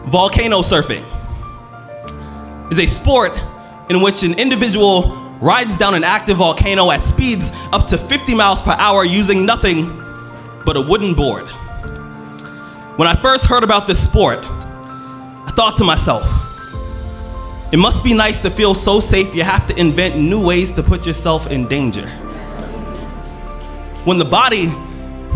Volcano surfing is a sport in which an individual rides down an active volcano at speeds up to 50 miles per hour using nothing but a wooden board. When I first heard about this sport, I thought to myself, it must be nice to feel so safe you have to invent new ways to put yourself in danger. When the body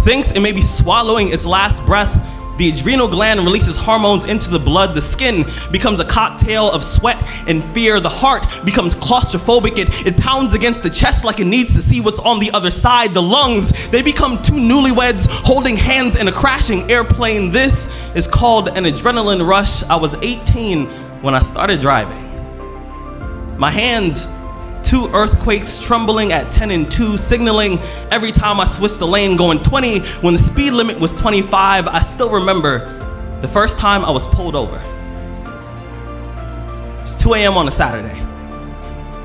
thinks it may be swallowing its last breath, the adrenal gland releases hormones into the blood. The skin becomes a cocktail of sweat and fear. The heart becomes claustrophobic. It pounds against the chest like it needs to see what's on the other side. The lungs, they become two newlyweds holding hands in a crashing airplane. This is called an adrenaline rush. I was 18 when I started driving. My hands, 2 earthquakes trembling at 10 and 2, signaling every time I switched the lane, going 20 when the speed limit was 25. I still remember the first time I was pulled over. It was 2 a.m. on a Saturday.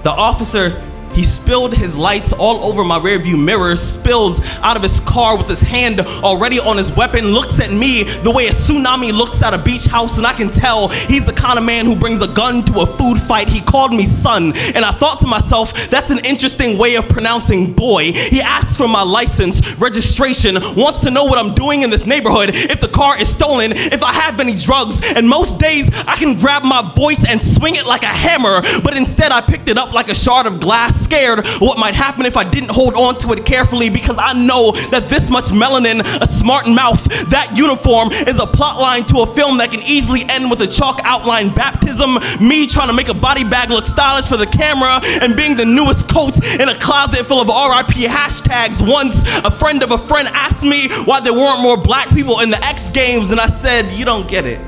The officer, he spilled his lights all over my rearview mirror, spills out of his car with his hand already on his weapon, looks at me the way a tsunami looks at a beach house, and I can tell he's the kind of man who brings a gun to a food fight. He called me son, and I thought to myself, that's an interesting way of pronouncing boy. He asks for my license, registration, wants to know what I'm doing in this neighborhood, if the car is stolen, if I have any drugs, and most days I can grab my voice and swing it like a hammer, but instead I picked it up like a shard of glass, scared what might happen if I didn't hold on to it carefully, because I know that this much melanin, a smart mouth, that uniform is a plot line to a film that can easily end with a chalk outline baptism, me trying to make a body bag look stylish for the camera, and being the newest coat in a closet full of RIP hashtags. Once a friend of a friend asked me why there weren't more black people in the X Games, and I said, you don't get it.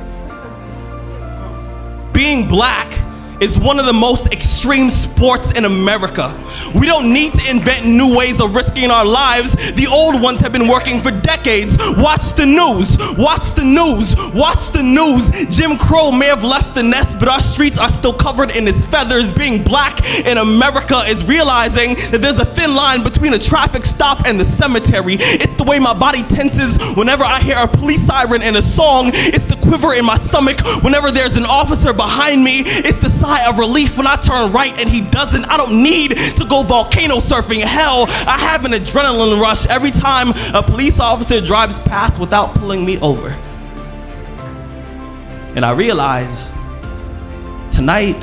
Being black is one of the most extreme sports in America. We don't need to invent new ways of risking our lives. The old ones have been working for decades. Watch the news, watch the news, watch the news. Jim Crow may have left the nest, but our streets are still covered in its feathers. Being black in America is realizing that there's a thin line between a traffic stop and the cemetery. It's the way my body tenses whenever I hear a police siren in a song. It's the quiver in my stomach whenever there's an officer behind me. It's the sigh of relief when I turn right and he doesn't. I don't need to go volcano surfing. Hell, I have an adrenaline rush every time a police officer drives past without pulling me over. And I realize tonight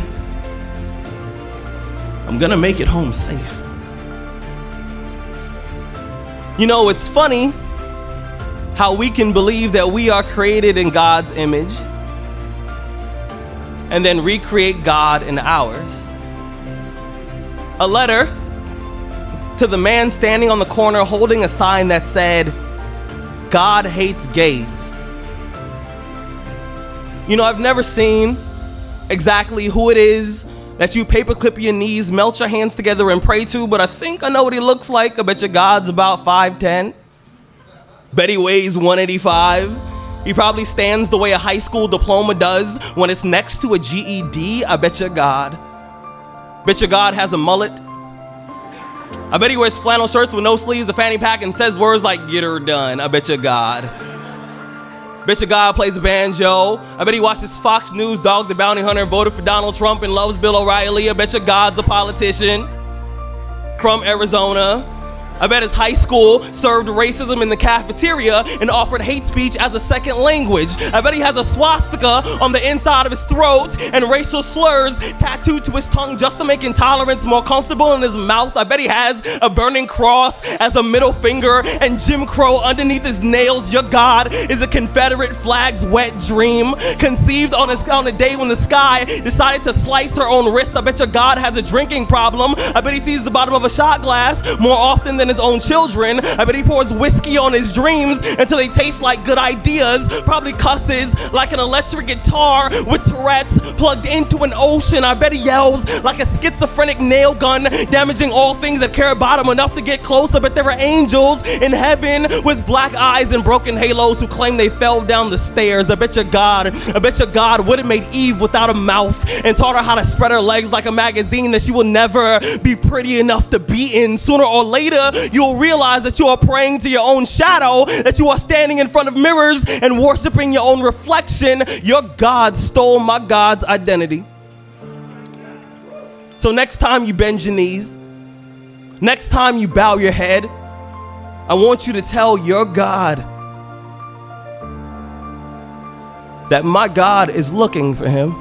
I'm gonna make it home safe. You know, it's funny how we can believe that we are created in God's image and then recreate God in ours. A letter to the man standing on the corner holding a sign that said, God hates gays. You know, I've never seen exactly who it is that you paperclip your knees, melt your hands together and pray to, but I think I know what he looks like. I bet you God's about 5'10". Bet he weighs 185. He probably stands the way a high school diploma does when it's next to a GED. I bet you God. Bet you God has a mullet. I bet he wears flannel shirts with no sleeves, a fanny pack, and says words like, get her done. I bet you God. Bet you God plays a banjo. I bet he watches Fox News, Dog the Bounty Hunter, voted for Donald Trump, and loves Bill O'Reilly. I bet you God's a politician from Arizona. I bet his high school served racism in the cafeteria and offered hate speech as a second language. I bet he has a swastika on the inside of his throat and racial slurs tattooed to his tongue just to make intolerance more comfortable in his mouth. I bet he has a burning cross as a middle finger and Jim Crow underneath his nails. Your God is a Confederate flag's wet dream, conceived on a day when the sky decided to slice her own wrist. I bet your God has a drinking problem. I bet he sees the bottom of a shot glass more often than his own children. I bet he pours whiskey on his dreams until they taste like good ideas. Probably cusses like an electric guitar with Tourette's. plugged into an ocean. I bet he yells like a schizophrenic nail gun, damaging all things that care about him enough to get close. I bet there are angels in heaven with black eyes and broken halos who claim they fell down the stairs. I bet your God would have made Eve without a mouth and taught her how to spread her legs like a magazine that she will never be pretty enough to be in. Sooner or later, you'll realize that you are praying to your own shadow, that you are standing in front of mirrors and worshiping your own reflection. Your God stole my God's identity. So next time you bend your knees, next time you bow your head, I want you to tell your God that my God is looking for him.